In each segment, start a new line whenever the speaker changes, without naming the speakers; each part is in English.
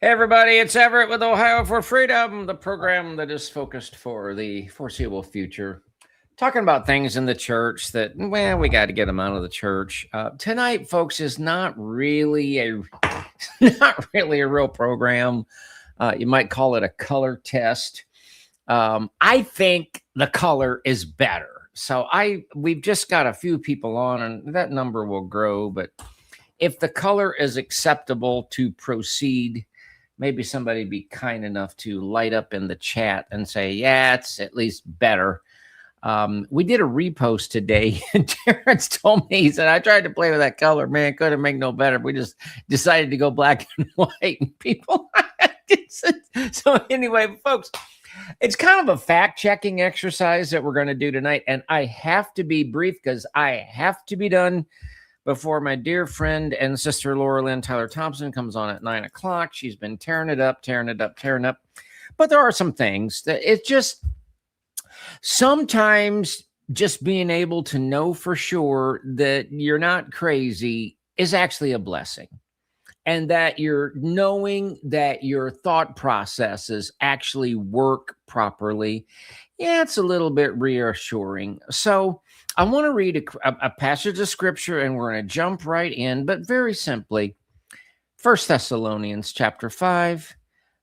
Hey everybody, it's Everett with Ohio for Freedom, the program that is focused for the foreseeable future. Talking about things in the church that, well, we got to get them out of the church. Tonight, folks, is not really a real program. You might call it a color test. I think the color is better. So we've just got a few people on, and that number will grow. But if the color is acceptable to proceed, maybe somebody be kind enough to light up in the chat and say, yeah, it's at least better. We did a repost today, and Terrence told me, he said, I tried to play with that color, man, couldn't make no better. We just decided to go black and white, and people. So anyway, folks, it's kind of a fact-checking exercise that we're going to do tonight, and I have to be brief because I have to be done before my dear friend and sister Laura Lynn Tyler Thompson comes on at 9 o'clock. She's been tearing it up. But there are some things that it's just sometimes just being able to know for sure that you're not crazy is actually a blessing. And that you're knowing that your thought processes actually work properly. Yeah, it's a little bit reassuring. So I want to read a passage of scripture, and we're going to jump right in, but very simply, 1 Thessalonians chapter 5,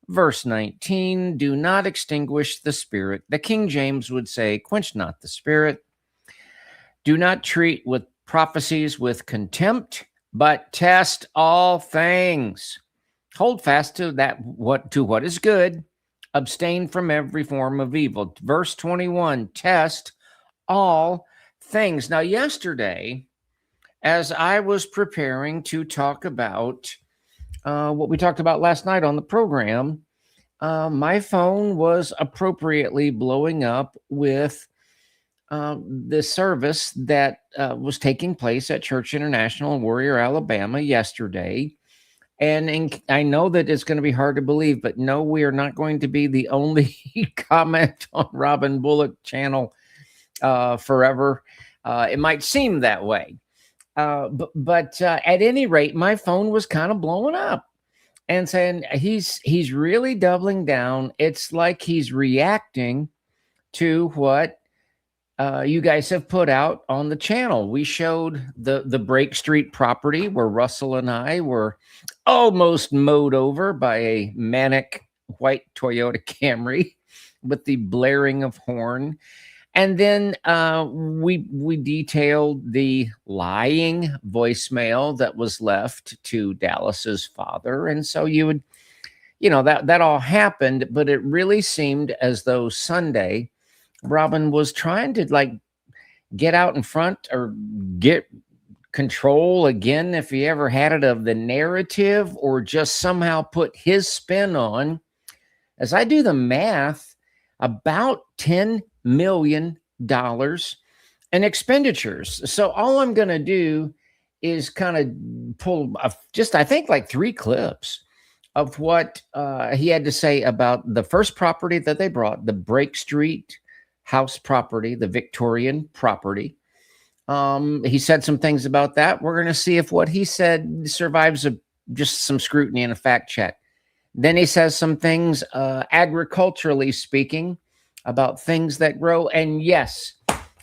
verse 19, do not extinguish the spirit. The King James would say, quench not the spirit. Do not treat with prophecies with contempt, but test all things. Hold fast to what is good. Abstain from every form of evil. Verse 21, test all things. Now, yesterday, as I was preparing to talk about what we talked about last night on the program, my phone was appropriately blowing up with the service that was taking place at Church International in Warrior, Alabama yesterday. And I know that it's going to be hard to believe, but no, we are not going to be the only comment on Robin Bullock channel forever. It might seem that way. But at any rate, my phone was kind of blowing up and saying he's really doubling down. It's like he's reacting to what you guys have put out on the channel. We showed the Break Street property where Russell and I were almost mowed over by a manic white Toyota Camry with the blaring of horn. And then we detailed the lying voicemail that was left to Dallas's father. And so that all happened, but it really seemed as though Sunday Robin was trying to get out in front or get control again, if he ever had it, of the narrative, or just somehow put his spin on. As I do the math, about $10 million in expenditures. So all I'm going to do is kind of pull I think 3 clips of what he had to say about the first property that they brought, the Break Street house property, the Victorian property. He said some things about that. We're going to see if what he said survives just some scrutiny and a fact check. Then he says some things agriculturally speaking about things that grow. And yes,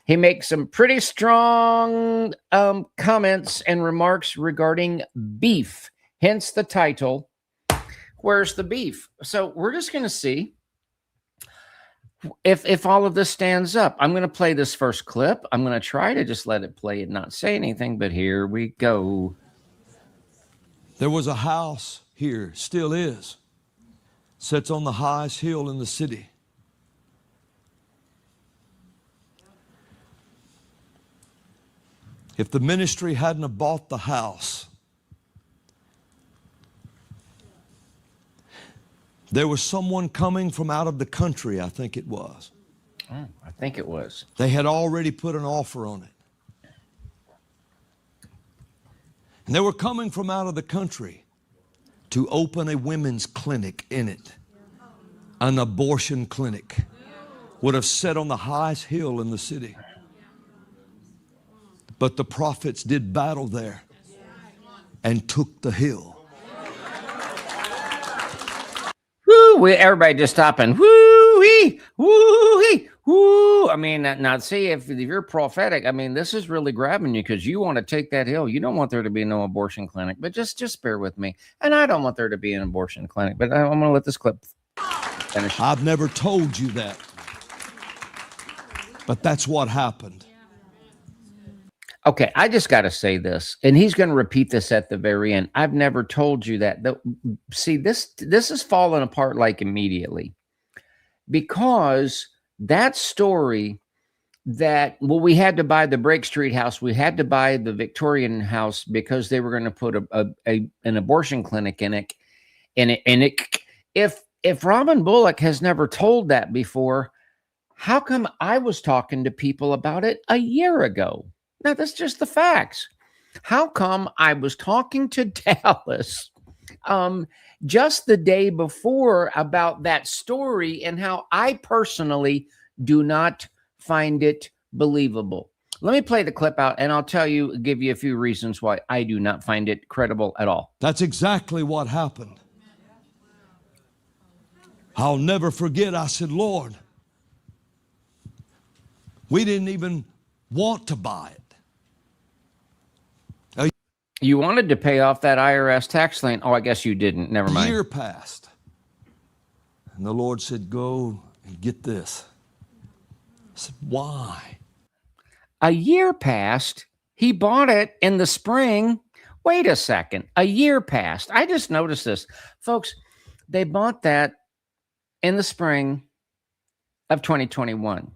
he makes some pretty strong comments and remarks regarding beef, hence the title, Where's the Beef? So we're just going to see if all of this stands up. I'm going to play this first clip. I'm going to try to just let it play and not say anything, but here we go.
There was a house here, still is, sits on the highest hill in the city. If the ministry hadn't have bought the house, there was someone coming from out of the country, I think it was.
Oh, I think it was.
They had already put an offer on it. And they were coming from out of the country to open a women's clinic in it, an abortion clinic. Would have sat on the highest hill in the city. But the prophets did battle there and took the hill.
woo, everybody just stopping. Woo-wee, woo-wee, woo. I mean, now see, if you're prophetic, I mean, this is really grabbing you because you want to take that hill. You don't want there to be no abortion clinic, but just bear with me. And I don't want there to be an abortion clinic, but I'm going to let this clip finish.
I've never told you that. But that's what happened.
Okay, I just got to say this, and he's going to repeat this at the very end. I've never told you that. See, this is falling apart like immediately, because that story that, well, we had to buy the Break Street house, we had to buy the Victorian house because they were going to put an abortion clinic in it. If Robin Bullock has never told that before, how come I was talking to people about it a year ago? Now, that's just the facts. How come I was talking to Dallas just the day before about that story and how I personally do not find it believable? Let me play the clip out and I'll give you a few reasons why I do not find it credible at all.
That's exactly what happened. I'll never forget, I said, Lord, we didn't even want to buy it.
You wanted to pay off that IRS tax lien. Oh, I guess you didn't. Never mind.
A year passed. And the Lord said, go and get this. I said, why?
A year passed. He bought it in the spring. Wait a second. A year passed. I just noticed this. Folks, they bought that in the spring of 2021.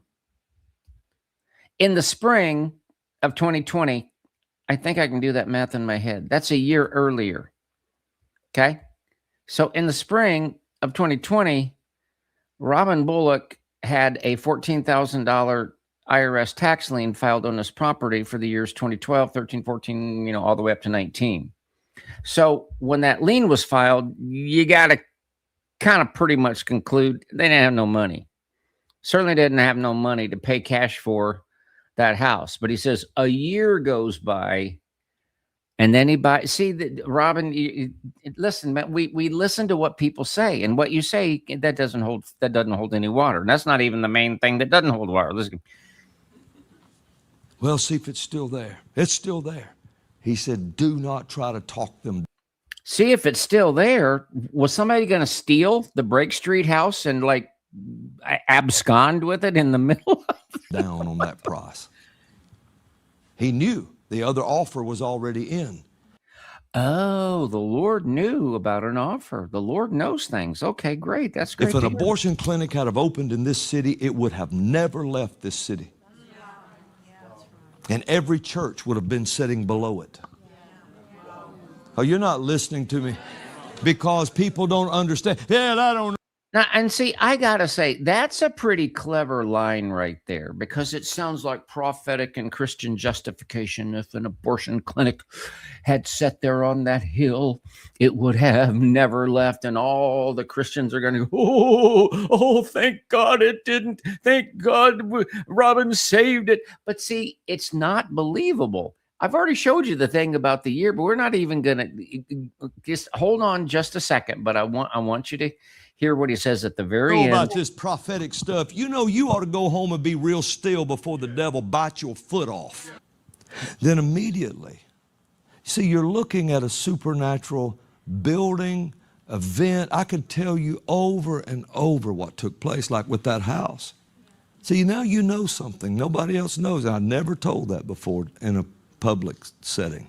In the spring of 2020, I think I can do that math in my head. That's a year earlier. Okay. So in the spring of 2020, Robin Bullock had a $14,000 IRS tax lien filed on his property for the years 2012, 13, 14, all the way up to 19. So when that lien was filed, you got to kind of pretty much conclude they didn't have no money. Certainly didn't have no money to pay cash for that house. But he says a year goes by and then he buys. See, Robin, listen, man, we listen to what people say, and what you say, that doesn't hold any water. And that's not even the main thing that doesn't hold water. Listen.
Well, see if it's still there. It's still there. He said, do not try to talk them.
See if it's still there. Was somebody going to steal the Break Street house and like abscond with it in the middle of
down on that price? He knew the other offer was already in.
Oh, the Lord knew about an offer. The Lord knows things. Okay, great. That's great.
If an abortion clinic had have opened in this city, it would have never left this city. And every church would have been sitting below it. Oh, you're not listening to me because people don't understand. Yeah, I don't know.
Now, and see, I got to say, that's a pretty clever line right there, because it sounds like prophetic and Christian justification. If an abortion clinic had sat there on that hill, it would have never left. And all the Christians are going to go, oh, thank God it didn't. Thank God Robin saved it. But see, it's not believable. I've already showed you the thing about the year, but we're not even going to just hold on just a second. But I want you to hear what he says at the very end.
About this prophetic stuff. You know, you ought to go home and be real still before the devil bites your foot off. Then immediately, see, you're looking at a supernatural building, event. I could tell you over and over what took place, like with that house. See, now you know something nobody else knows. I never told that before in a public setting.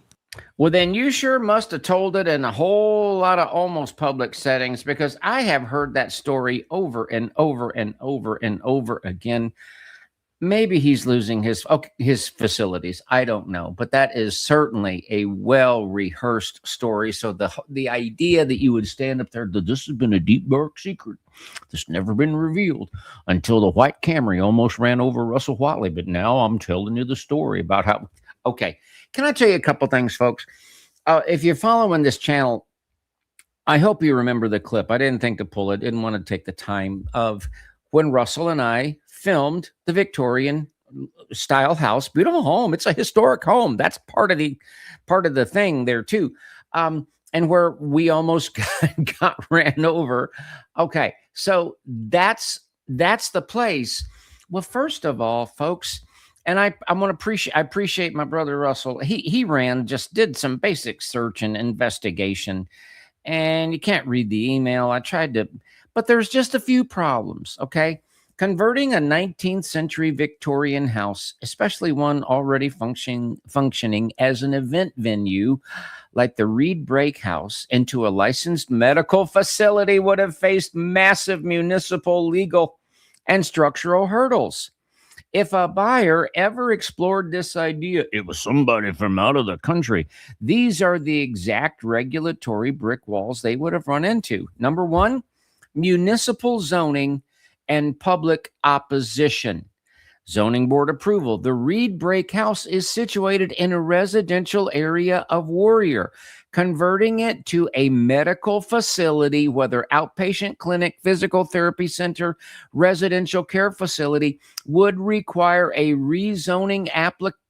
Well, then you sure must have told it in a whole lot of almost public settings, because I have heard that story over and over and over and over again. Maybe he's losing his facilities. I don't know. But that is certainly a well-rehearsed story. So the idea that you would stand up there, that this has been a deep, dark secret that's never been revealed until the white Camry almost ran over Russell Watley. But now I'm telling you the story about how... Okay. Can I tell you a couple things, folks? If you're following this channel, I hope you remember the clip. I didn't think to pull it. Didn't want to take the time of when Russell and I filmed the Victorian style house. Beautiful home. It's a historic home. That's part of the thing there too. And and where we almost got ran over. Okay, so that's the place. Well, first of all, folks, and I want to appreciate my brother Russell. He did some basic search and investigation, and you can't read the email. I tried to, but there's just a few problems. Okay. Converting a 19th century Victorian house, especially one already functioning as an event venue like the Reed Brake House, into a licensed medical facility would have faced massive municipal, legal, and structural hurdles. If a buyer ever explored this idea, it was somebody from out of the country. These are the exact regulatory brick walls they would have run into. Number one, municipal zoning and public opposition. Zoning board approval. The Reed Brake House is situated in a residential area of Warrior. Converting it to a medical facility, whether outpatient clinic, physical therapy center, residential care facility, would require a rezoning application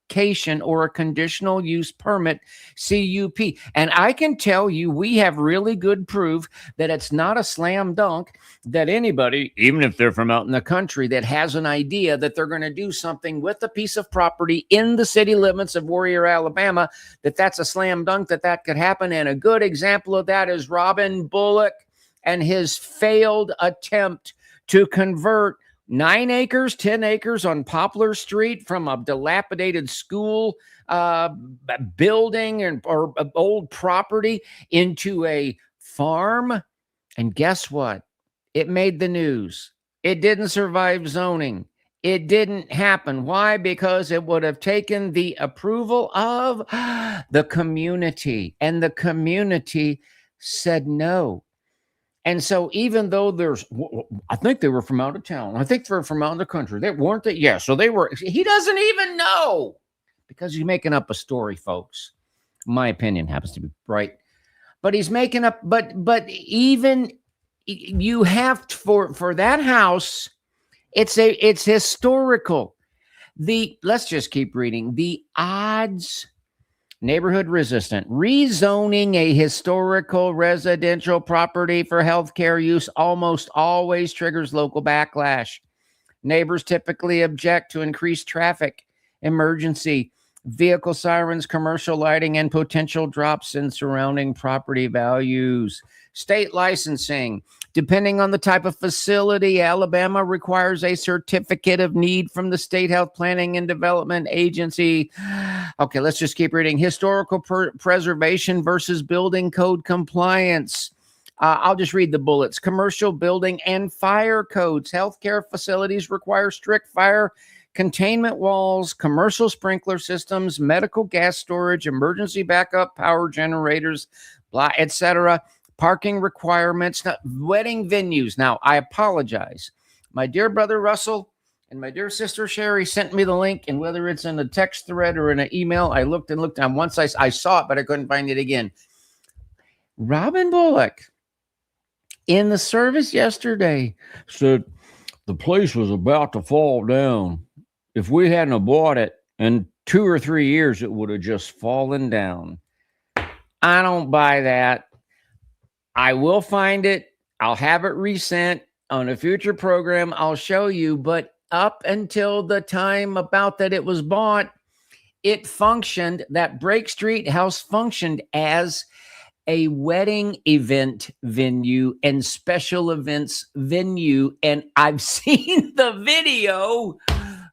or a conditional use permit, CUP. And I can tell you, we have really good proof that it's not a slam dunk that anybody, even if they're from out in the country, that has an idea that they're going to do something with a piece of property in the city limits of Warrior, Alabama, that's a slam dunk that could happen. And a good example of that is Robin Bullock and his failed attempt to convert 9 acres, 10 acres on Poplar Street from a dilapidated school building or old property into a farm. And guess what? It made the news. It didn't survive zoning. It didn't happen. Why? Because it would have taken the approval of the community, and the community said no. And so even though I think they were from out of town. I think they're from out of the country. They weren't they? Yeah. So they were, he doesn't even know because he's making up a story, folks. My opinion happens to be right, but he's making up, but even you have for that house, it's historical. Let's just keep reading. The odds, neighborhood resistant. Rezoning a historical residential property for healthcare use almost always triggers local backlash. Neighbors typically object to increased traffic, emergency, vehicle sirens, commercial lighting, and potential drops in surrounding property values. State licensing. Depending on the type of facility, Alabama requires a certificate of need from the State Health Planning and Development Agency. Okay, let's just keep reading. Historical preservation versus building code compliance. I'll just read the bullets. Commercial building and fire codes. Healthcare facilities require strict fire containment walls, commercial sprinkler systems, medical gas storage, emergency backup power generators, etc. Parking requirements, wedding venues. Now, I apologize. My dear brother Russell and my dear sister Sherry sent me the link, and whether it's in a text thread or in an email, I looked, and once I saw it, but I couldn't find it again. Robin Bullock, in the service yesterday, said the place was about to fall down. If we hadn't bought it in 2 or 3 years, it would have just fallen down. I don't buy that. I will find it. I'll have it resent on a future program. I'll show you. But up until the time about that it was bought, it functioned. That Brake Street house functioned as a wedding event venue and special events venue. And I've seen the video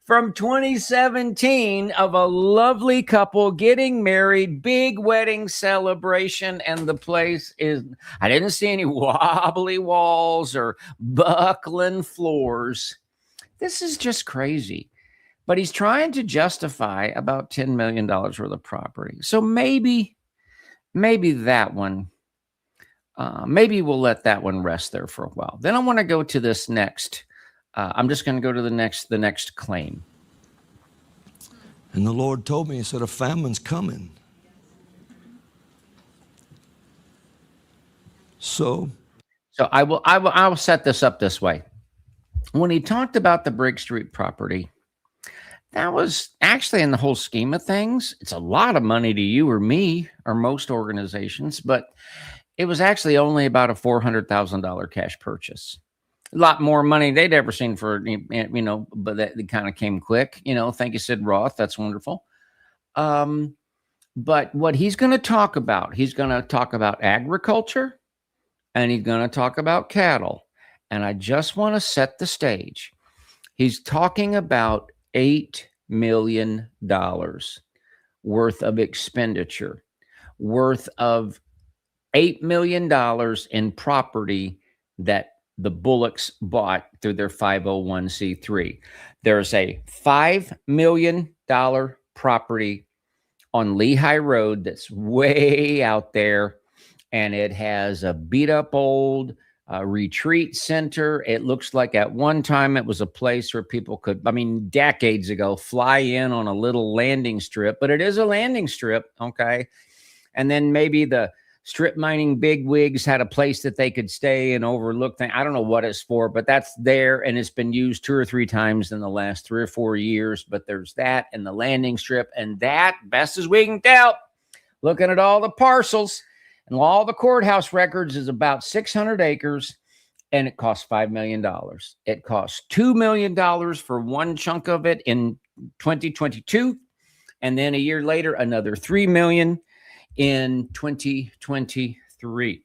from 2017 of a lovely couple getting married, big wedding celebration, and the place is, I didn't see any wobbly walls or buckling floors. This is just crazy. But he's trying to justify about $10 million worth of property. So maybe that one, maybe we'll let that one rest there for a while. Then I want to go to this next. I'm just going to go to the next claim.
And the Lord told me, he said, a famine's coming. So I will set this up this way. When he talked about the Brake Street property,
That was actually, in the whole scheme of things, it's a lot of money to you or me or most organizations, but it was actually only about a $400,000 cash purchase. A lot more money they'd ever seen for, but that kind of came quick. Thank you, Sid Roth. That's wonderful. But what he's going to talk about, agriculture, and he's going to talk about cattle. And I just want to set the stage. He's talking about $8 million worth of expenditure, worth of $8 million in property that the Bullocks bought through their 501c3. There's a $5 million property on Lehigh Road that's way out there, and it has a beat up old retreat center. It looks like at one time it was a place where people could, decades ago, fly in on a little landing strip, but it is a landing strip, okay? And then maybe the strip mining bigwigs had a place that they could stay and overlook things. I don't know what it's for, but that's there, and it's been used 2 or 3 times in the last 3 or 4 years. But there's that and the landing strip, and that, best as we can tell, looking at all the parcels and all the courthouse records, is about 600 acres, and it costs $5 million. It costs $2 million for one chunk of it in 2022, and then a year later, another $3 million in 2023.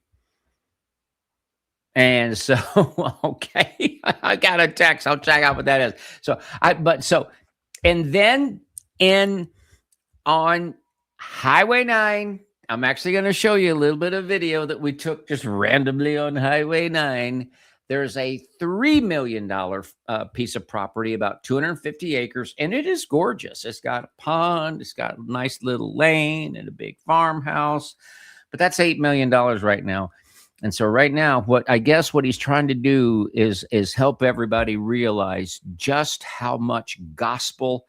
And so, okay, I got a text. I'll check out what that is. And then on Highway 9, I'm actually going to show you a little bit of video that we took just randomly on Highway 9. There's a $3 million piece of property, about 250 acres, and it is gorgeous. It's got a pond, it's got a nice little lane and a big farmhouse, but that's $8 million right now. And so right now, what he's trying to do is help everybody realize just how much gospel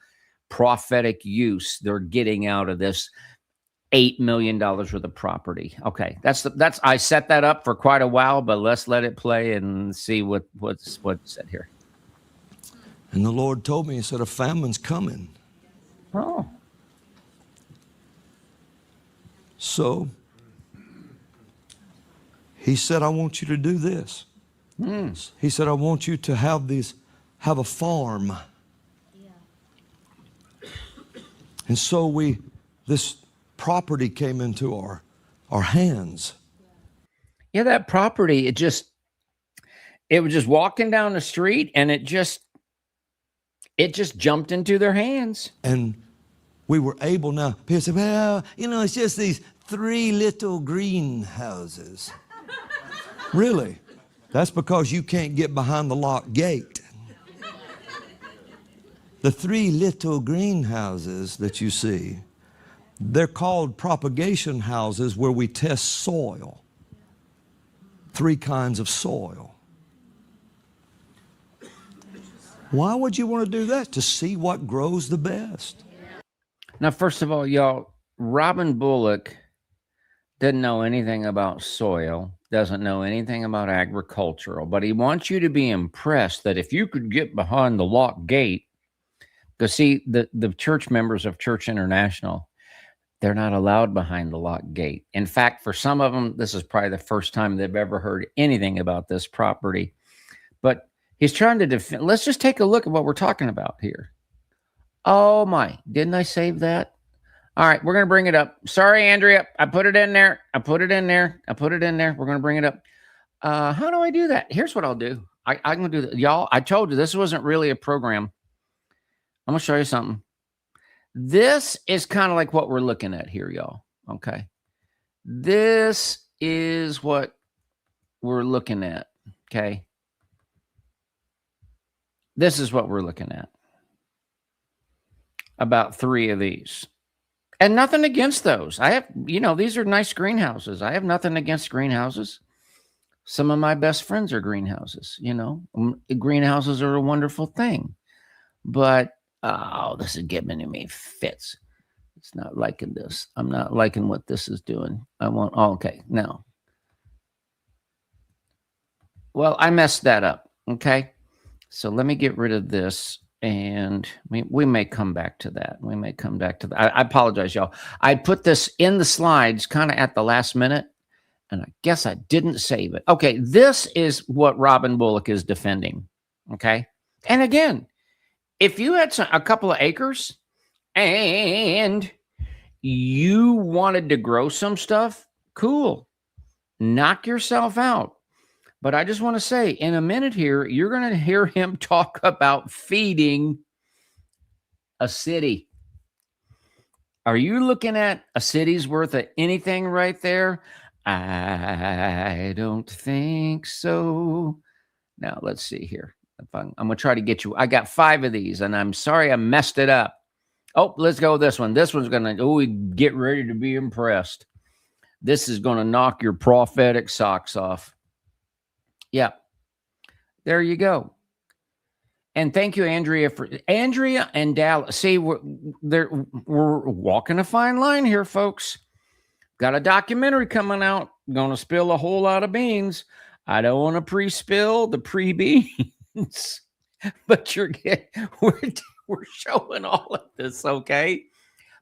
prophetic use they're getting out of this $8 million worth of property. Okay, that's I set that up for quite a while, but let's let it play and see what's said here.
And the Lord told me, he said, a famine's coming.
Oh.
So he said, I want you to do this. He said, I want you to have a farm. Yeah. And so this property came into our hands.
Yeah, that property, it was just walking down the street, and it just jumped into their hands.
And we were able now, people say, well, it's just these 3 little greenhouses. Really? That's because you can't get behind the locked gate. The 3 little greenhouses that you see, they're called propagation houses, where we test soil. 3 kinds of soil. Why would you want to do that? To see what grows the best.
Now, first of all, y'all, Robin Bullock doesn't know anything about soil, doesn't know anything about agricultural, but he wants you to be impressed that if you could get behind the locked gate, because see, the church members of Church International, they're not allowed behind the locked gate. In fact, for some of them, this is probably the first time they've ever heard anything about this property. But he's trying to defend. Let's just take a look at what we're talking about here. Oh my, didn't I save that? All right, we're going to bring it up. Sorry, Andrea, I put it in there. We're going to bring it up. How do I do that? Here's what I'll do. I'm going to do that. Y'all, I told you this wasn't really a program. I'm going to show you something. This is kind of like what we're looking at here, y'all. Okay. This is what we're looking at. Okay. This is what we're looking at. About 3 of these. And nothing against those. I have, these are nice greenhouses. I have nothing against greenhouses. Some of my best friends are greenhouses. Greenhouses are a wonderful thing. But this is giving me fits. It's not liking this. I'm not liking what this is doing. Okay, now. Well, I messed that up, okay? So let me get rid of this. And we may come back to that. We may come back to that. I apologize, y'all. I put this in the slides kind of at the last minute, and I guess I didn't save it. Okay, this is what Robin Bullock is defending. Okay. And again, if you had a couple of acres and you wanted to grow some stuff, cool. Knock yourself out. But I just want to say, in a minute here, you're going to hear him talk about feeding a city. Are you looking at a city's worth of anything right there? I don't think so. Now, let's see here. I'm going to try to get you. I got 5 of these, and I'm sorry I messed it up. Oh, let's go with this one. This one's going to, get ready to be impressed. This is going to knock your prophetic socks off. Yeah, there you go. And thank you, Andrea, Andrea and Dallas. See, we're walking a fine line here, folks. Got a documentary coming out. Going to spill a whole lot of beans. I don't want to pre-spill the pre-beans, but we're showing all of this, okay?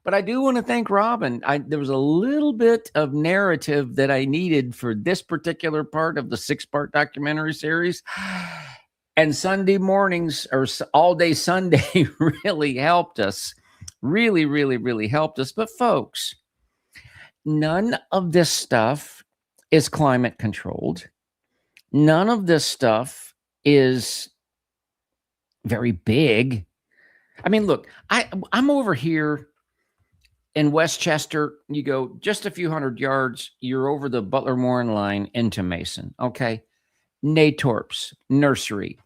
But I do want to thank Robin. There was a little bit of narrative that I needed for this particular part of the 6-part documentary series. And Sunday mornings or all day Sunday really helped us. Really, really, really helped us. But folks, none of this stuff is climate controlled. None of this stuff is very big. I mean, look, I'm over here in Westchester. You go just a few hundred yards, you're over the Butler Warren line into Mason. Okay. Natorp's nursery,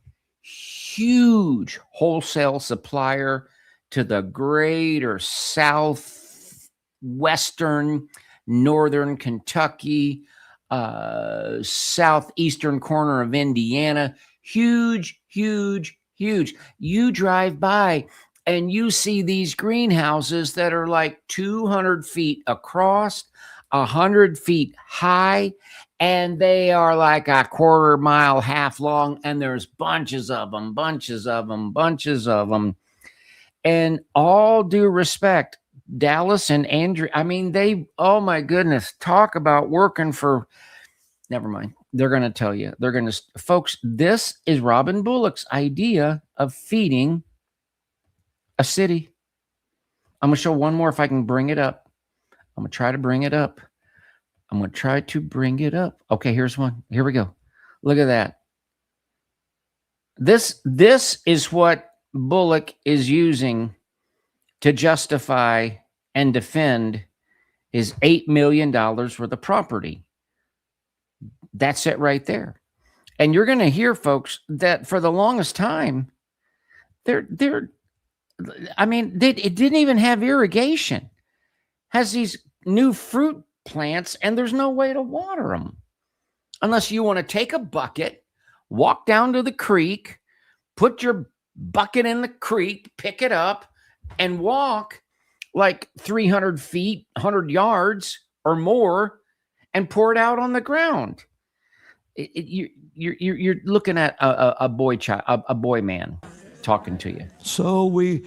huge wholesale supplier to the greater southwestern, northern Kentucky, southeastern corner of Indiana. Huge, huge, huge. You drive by and you see these greenhouses that are like 200 feet across, 100 feet high, and they are like a quarter mile, half long, and there's bunches of them, bunches of them, bunches of them. And all due respect, Dallas and Andrew, I mean, oh my goodness, talk about working for, never mind. They're going to tell you. They're going to, folks, this is Robin Bullock's idea of feeding a city. I'm going to show one more if I can bring it up. I'm going to try to bring it up. Okay, here's one. Here we go. Look at that. This is what Bullock is using to justify and defend his $8 million worth of property. That's it right there. And you're going to hear, folks, that for the longest time, it didn't even have irrigation. Has these new fruit plants, and there's no way to water them unless you want to take a bucket, walk down to the creek, put your bucket in the creek, pick it up, and walk like 300 feet, 100 yards or more, and pour it out on the ground. You're looking at a boy man talking to you.
So we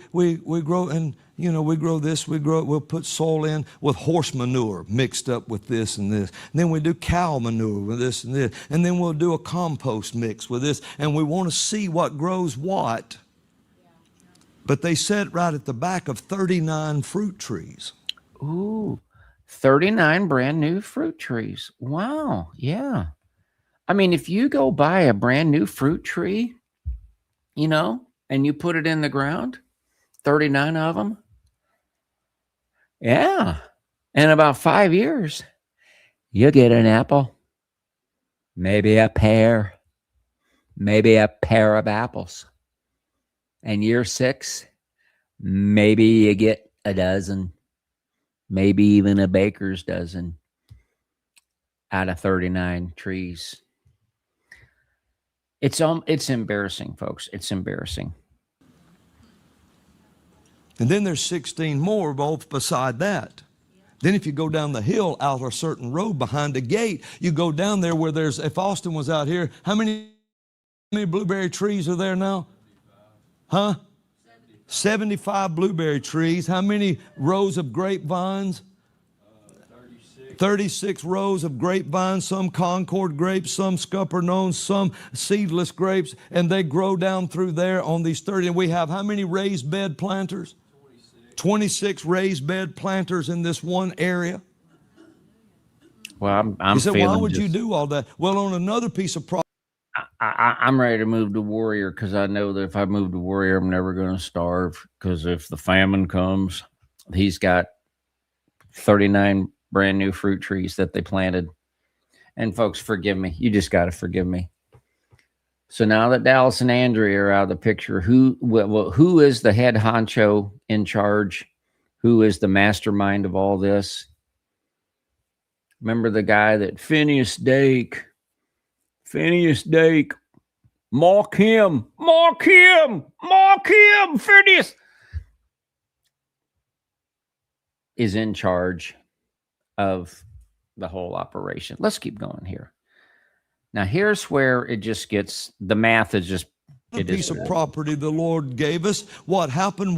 grow, and we grow this, we'll put soil in with horse manure mixed up with this and this. And then we do cow manure with this and this. And then we'll do a compost mix with this. And we want to see what grows what. But they set right at the back of 39 fruit trees.
Ooh, 39 brand new fruit trees. Wow. Yeah. I mean, if you go buy a brand new fruit tree, and you put it in the ground, 39 of them. Yeah. In about 5 years, you get an apple, maybe a pear of apples. And year 6, maybe you get a dozen, maybe even a baker's dozen out of 39 trees. It's embarrassing, folks. It's embarrassing.
And then there's 16 more both beside that. Then if you go down the hill out a certain road behind the gate, you go down there where if Austin was out here, how many blueberry trees are there now? Huh? 75 blueberry trees. How many rows of grapevines? 36 rows of grapevines, some Concord grapes, some scuppernone, some seedless grapes, and they grow down through there on these 30. And we have how many raised bed planters? 26 raised bed planters in this one area.
Well, I'm
You said, why
feeling
would you
just-
do all that? Well, on another piece of property,
I'm ready to move to Warrior because I know that if I move to Warrior, I'm never going to starve. Because if the famine comes, he's got 39 brand new fruit trees that they planted. And folks, forgive me. You just got to forgive me. So now that Dallas and Andrea are out of the picture, who is the head honcho in charge? Who is the mastermind of all this? Remember the guy that Phineas Dake, mark him, Phineas is in charge of the whole operation. Let's keep going here. Now, here's where it just gets, the math is just,
a piece of property the Lord gave us. What happened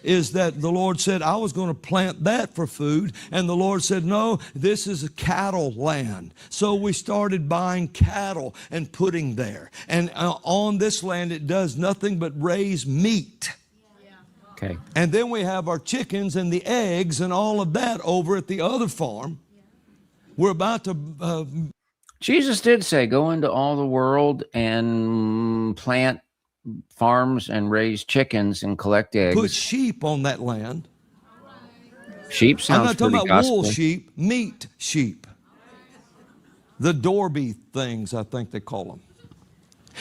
is that the Lord said, I was going to plant that for food. And the Lord said, no, this is a cattle land. So we started buying cattle and putting there. And on this land, it does nothing but raise meat.
Okay.
And then we have our chickens and the eggs and all of that over at the other farm. We're about to...
Jesus did say, go into all the world and plant farms and raise chickens and collect eggs.
Put sheep on that land.
Sheep sounds
I'm not talking
pretty
about
gospel.
wool sheep, meat sheep. The Dorby things, I think they call them.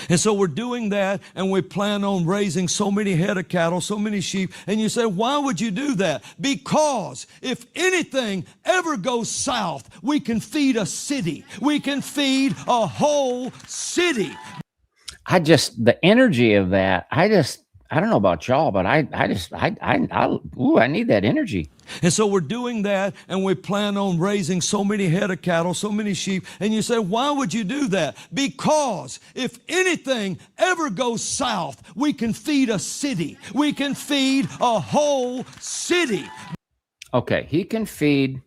And so we're doing that, and we plan on raising so many head of cattle, so many sheep. And you say, why would you do that? Because if anything ever goes south, we can feed a city. We can feed a whole city.
The energy of that, I don't know about y'all, but I need that energy.
And so we're doing that, and we plan on raising so many head of cattle, so many sheep. And you say, why would you do that? Because if anything ever goes south, we can feed a city. We can feed a whole city.
Okay, he can feed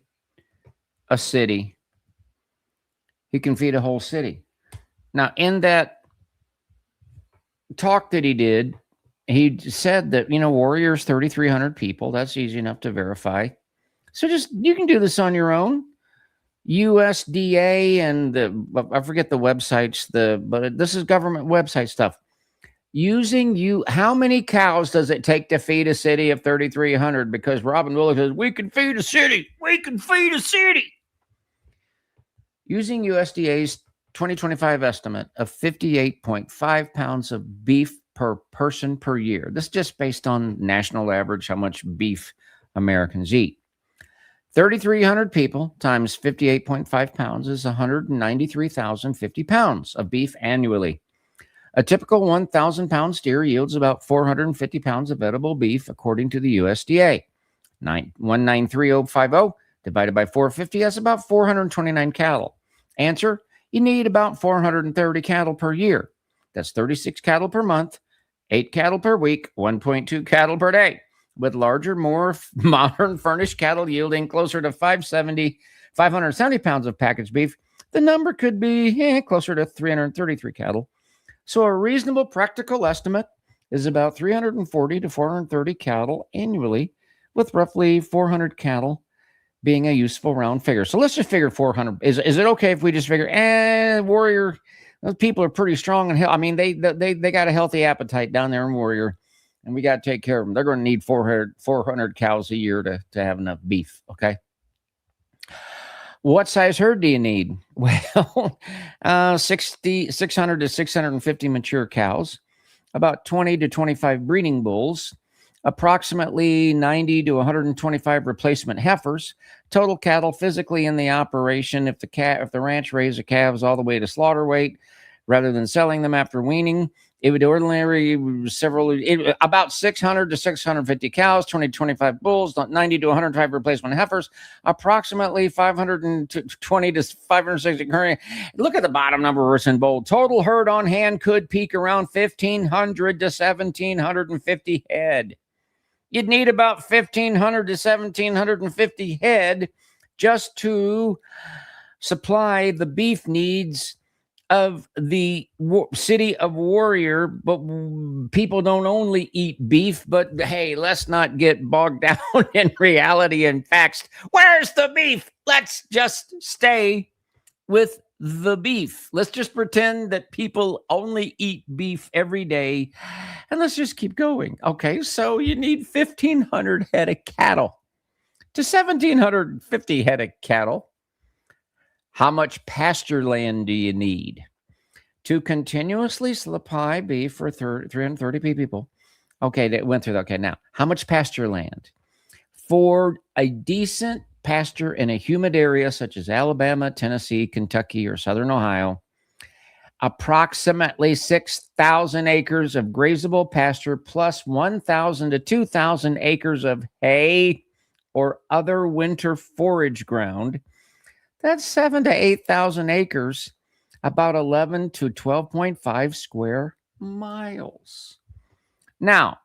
a city. He can feed a whole city. Now, in that talk that he did, he said that, Warrior's 3,300 people. That's easy enough to verify. So you can do this on your own. USDA and I forget the websites, but this is government website stuff. How many cows does it take to feed a city of 3,300? Because Robin Bullock says, we can feed a city. We can feed a city. Using USDA's 2025 estimate of 58.5 pounds of beef per person per year. This is just based on national average, how much beef Americans eat. 3,300 people times 58.5 pounds is 193,050 pounds of beef annually. A typical 1,000-pound steer yields about 450 pounds of edible beef, according to the USDA. 193,050 divided by 450, that's about 429 cattle. Answer, you need about 430 cattle per year. That's 36 cattle per month, 8 cattle per week, 1.2 cattle per day, with larger, more modern furnished cattle yielding closer to 570 pounds of packaged beef. The number could be closer to 333 cattle. So a reasonable practical estimate is about 340 to 430 cattle annually, with roughly 400 cattle being a useful round figure. So let's just figure 400. Is it okay if we just figure, Warrior, those people are pretty strong and I mean, they got a healthy appetite down there in Warrior, and we got to take care of them. They're going to need 400 cows a year to have enough beef. Okay. What size herd do you need? Well, 600 to 650 mature cows, about 20 to 25 breeding bulls, approximately 90 to 125 replacement heifers, total cattle physically in the operation. If the ranch raised the calves all the way to slaughter weight, rather than selling them after weaning, it would ordinarily about 600 to 650 cows, 20 to 25 bulls, 90 to 105 replacement heifers, approximately 520 to 560. Look at the bottom number where it's in bold. Total herd on hand could peak around 1,500 to 1,750 head. You'd need about 1,500 to 1,750 head just to supply the beef needs of the city of Warrior. But people don't only eat beef, but hey, let's not get bogged down in reality and facts. Where's the beef? Let's just stay with the beef. Let's just pretend that people only eat beef every day, and let's just keep going. Okay, so you need 1,500 head of cattle to 1,750 head of cattle. How much pasture land do you need to continuously supply beef for 330 people? Okay, that went through that. Okay, now, how much pasture land? For a decent pasture in a humid area such as Alabama, Tennessee, Kentucky, or Southern Ohio, approximately 6,000 acres of grazable pasture plus 1,000 to 2,000 acres of hay or other winter forage ground. That's 7,000 to 8,000 acres, about 11 to 12.5 square miles. Now,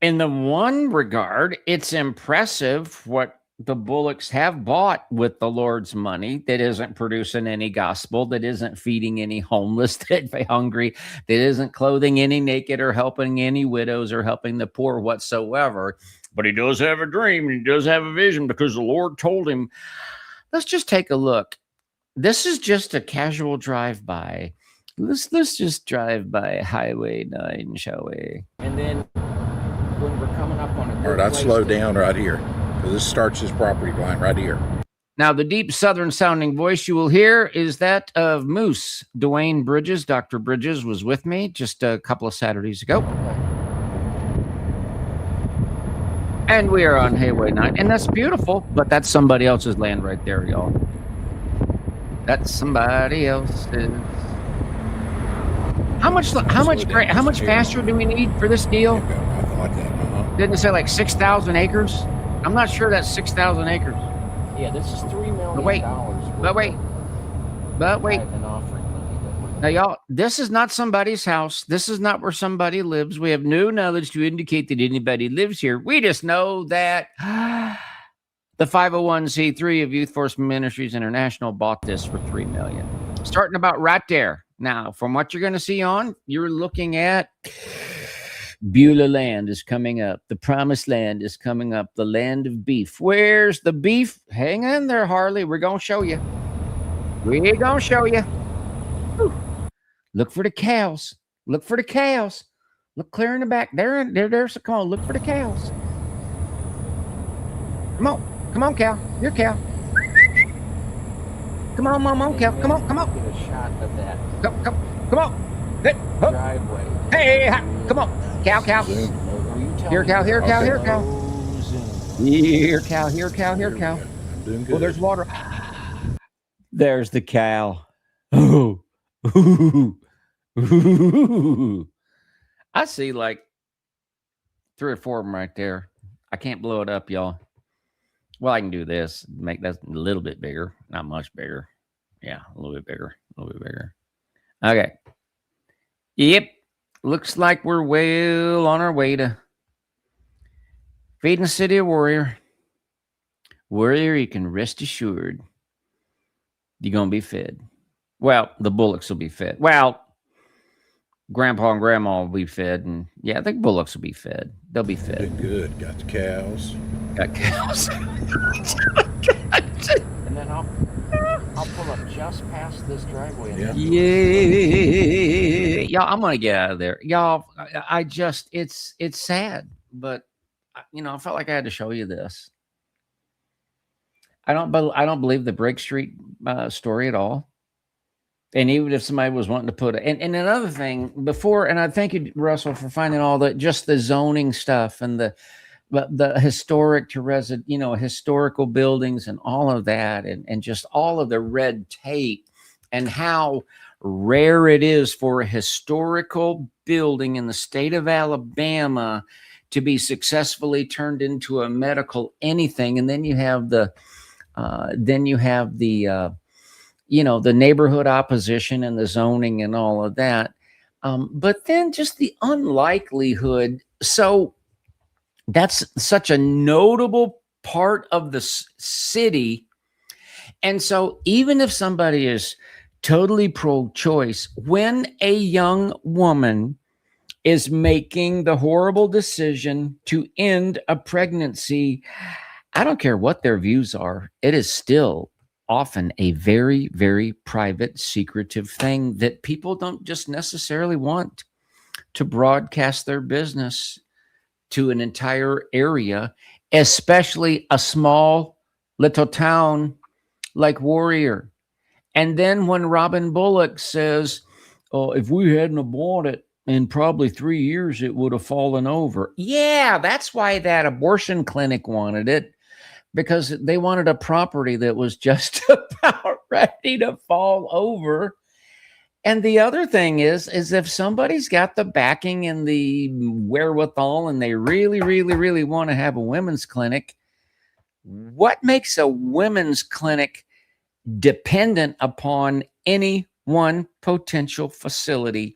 in the one regard, it's impressive what the Bullocks have bought with the Lord's money that isn't producing any gospel, that isn't feeding any homeless, that hungry, that isn't clothing any naked or helping any widows or helping the poor whatsoever. But he does have a dream and he does have a vision because the Lord told him. Let's just take a look. This is just a casual drive-by. Let's just drive by Highway 9, shall we? And then when we're coming up on a good
all right, I'd slow down right here because this starts his property line right here.
Now, the deep southern sounding voice you will hear is that of Moose Dwayne Bridges. Dr. Bridges was with me just a couple of Saturdays ago. And we are on Highway 9, and that's beautiful, but that's somebody else's land right there, y'all. That's somebody else's. How much pasture do we need for this deal?
Nothing like that.
Didn't it say like 6,000 acres? I'm not sure that's 6,000 acres.
Yeah, this is $3 million.
But wait. Now, y'all, this is not somebody's house. This is not where somebody lives. We have no knowledge to indicate that anybody lives here. We just know that the 501c3 of Youth Force Ministries International bought this for $3 million. Starting about right there. Now, from what you're going to see on, you're looking at Beulah land is coming up. The promised land is coming up. The land of beef. Where's the beef? Hang in there, Harley. We're going to show you. We're going to show you. Whew. Look for the cows. Look for the cows. Look clear in the back. There's a call. Look for the cows. Come on. Come on, cow. You're cow. Come on, cow. Come on.
Get a shot of that
Come on.
driveway.
Hey, come on. Cow. Here, cow. Here, cow. Here, cow. Here, cow. Here, cow. Here, cow.
I'm doing good.
Well, there's water. There's the cow. Ooh. I see like 3 or 4 of them right there. I can't blow it up, y'all. Well, I can do this, make that a little bit bigger, not much bigger. Yeah, a little bit bigger. Okay. Yep. Looks like we're well on our way to feeding the city of Warrior. Warrior, you can rest assured you're going to be fed. Well, the Bullocks will be fed. Well, Grandpa and Grandma will be fed, and yeah, I think Bullocks will be fed. They'll be fed.
Doing good. Got the cows.
Got cows.
And then I'll pull up just past this driveway.
Yeah.
Yeah, y'all, I'm gonna get out of there, y'all. I just, it's sad, but I felt like I had to show you this. I don't believe the Break Street story at all. And even if somebody was wanting to put it, and another thing before, and I thank you, Russell, for finding all the just the zoning stuff and the historic to historical buildings and all of that, and just all of the red tape and how rare it is for a historical building in the state of Alabama to be successfully turned into a medical anything. And then you have the the neighborhood opposition and the zoning and all of that. But then just the unlikelihood. So That's such a notable part of the city. And so even if somebody is totally pro-choice, when a young woman is making the horrible decision to end a pregnancy, I don't care what their views are, it is still often a very, very private, secretive thing that people don't just necessarily want to broadcast their business to an entire area, especially a small little town like Warrior. And then when Robin Bullock says, "Oh, if we hadn't bought it in probably 3 years, it would have fallen over." Yeah, that's why that abortion clinic wanted it, because they wanted a property that was just about ready to fall over. And the other thing is if somebody's got the backing and the wherewithal and they really, really, really want to have a women's clinic, what makes a women's clinic dependent upon any one potential facility?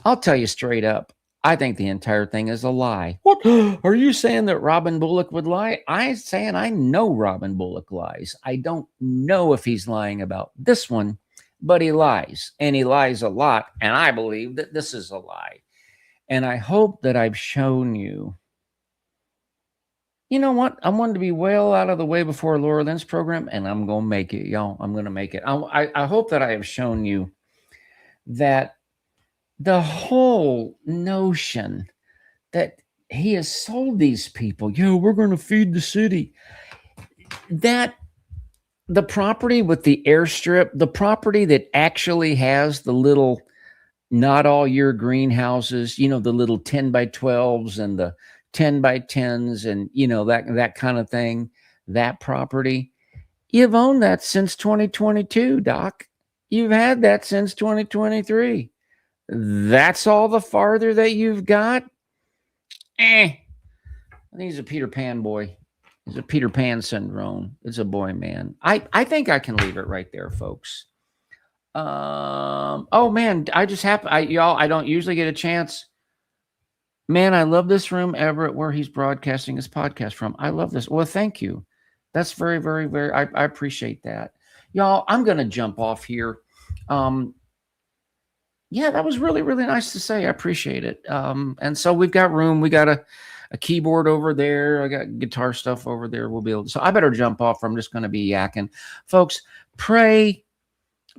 I'll tell you straight up, I think the entire thing is a lie. What? Are you saying that Robin Bullock would lie? I'm saying I know Robin Bullock lies. I don't know if he's lying about this one, but he lies, and he lies a lot. And I believe that this is a lie. And I hope that I've shown you. You know what? I wanted to be well out of the way before Laura Lynn's program, and I'm going to make it, y'all. I'm going to make it. I hope that I have shown you that the whole notion that he has sold these people, we're going to feed the city, that the property with the airstrip, the property that actually has the little not all year greenhouses, the little 10 by 12s and the 10 by 10s and, that kind of thing, that property, you've owned that since 2022, Doc. You've had that since 2023. That's all the farther that you've got? I think he's a Peter Pan boy. It's a Peter Pan syndrome. It's a boy, man. I think I can leave it right there, folks. Oh man, I just happened. Y'all, I don't usually get a chance. Man, I love this room, Everett, where he's broadcasting his podcast from. I love this. Well, thank you. That's very, very, very. I appreciate that, y'all. I'm gonna jump off here. Yeah, that was really, really nice to say. I appreciate it. And so we've got room. We got a keyboard over there. I got guitar stuff over there. We'll be able to, so I better jump off, or I'm just going to be yakking. Folks, pray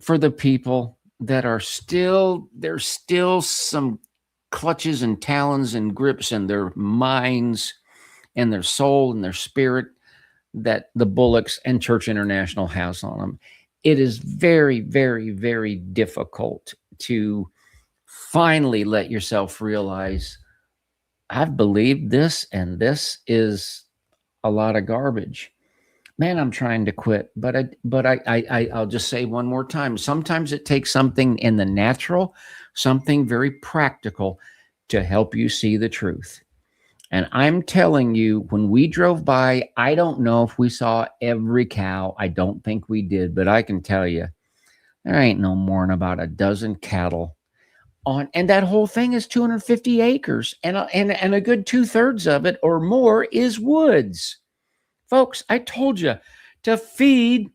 for the people that are there's still some clutches and talons and grips in their minds and their soul and their spirit that the Bullocks and Church International has on them. It is very, very, very difficult to finally let yourself realize, I've believed this, and this is a lot of garbage. Man, I'm trying to quit, but I'll just say one more time. Sometimes it takes something in the natural, something very practical to help you see the truth. And I'm telling you, when we drove by, I don't know if we saw every cow. I don't think we did, but I can tell you, there ain't no more than about a dozen cattle on, and that whole thing is 250 acres, and a good 2/3 of it or more is woods. Folks, I told you, to feed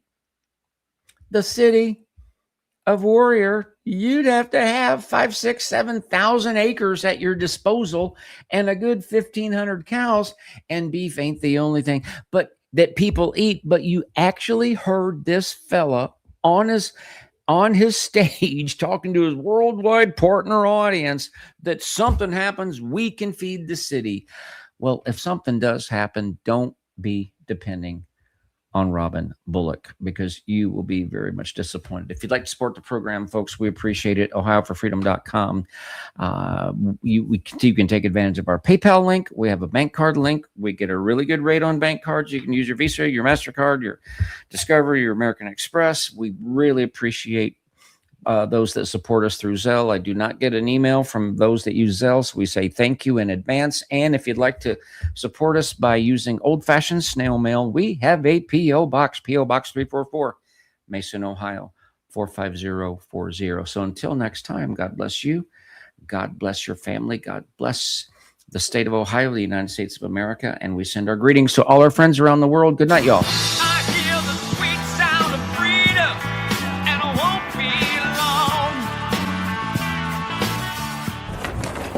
the city of Warrior, you'd have to have 5, 6, 7,000 acres at your disposal and a good 1,500 cows. And beef ain't the only thing but that people eat. But you actually heard this fella on his stage talking to his worldwide partner audience that something happens, we can feed the city. Well, if something does happen, don't be depending on Robin Bullock, because you will be very much disappointed. If you'd like to support the program, folks, we appreciate it. OhioForFreedom.com. You can take advantage of our PayPal link. We have a bank card link. We get a really good rate on bank cards. You can use your Visa, your MasterCard, your Discovery, your American Express. We really appreciate those that support us through Zelle. I do not get an email from those that use Zelle, so we say thank you in advance. And if you'd like to support us by using old-fashioned snail mail, we have a P.O. Box 344, Mason, Ohio, 45040. So until next time, God bless you. God bless your family. God bless the state of Ohio, the United States of America, and we send our greetings to all our friends around the world. Good night, y'all.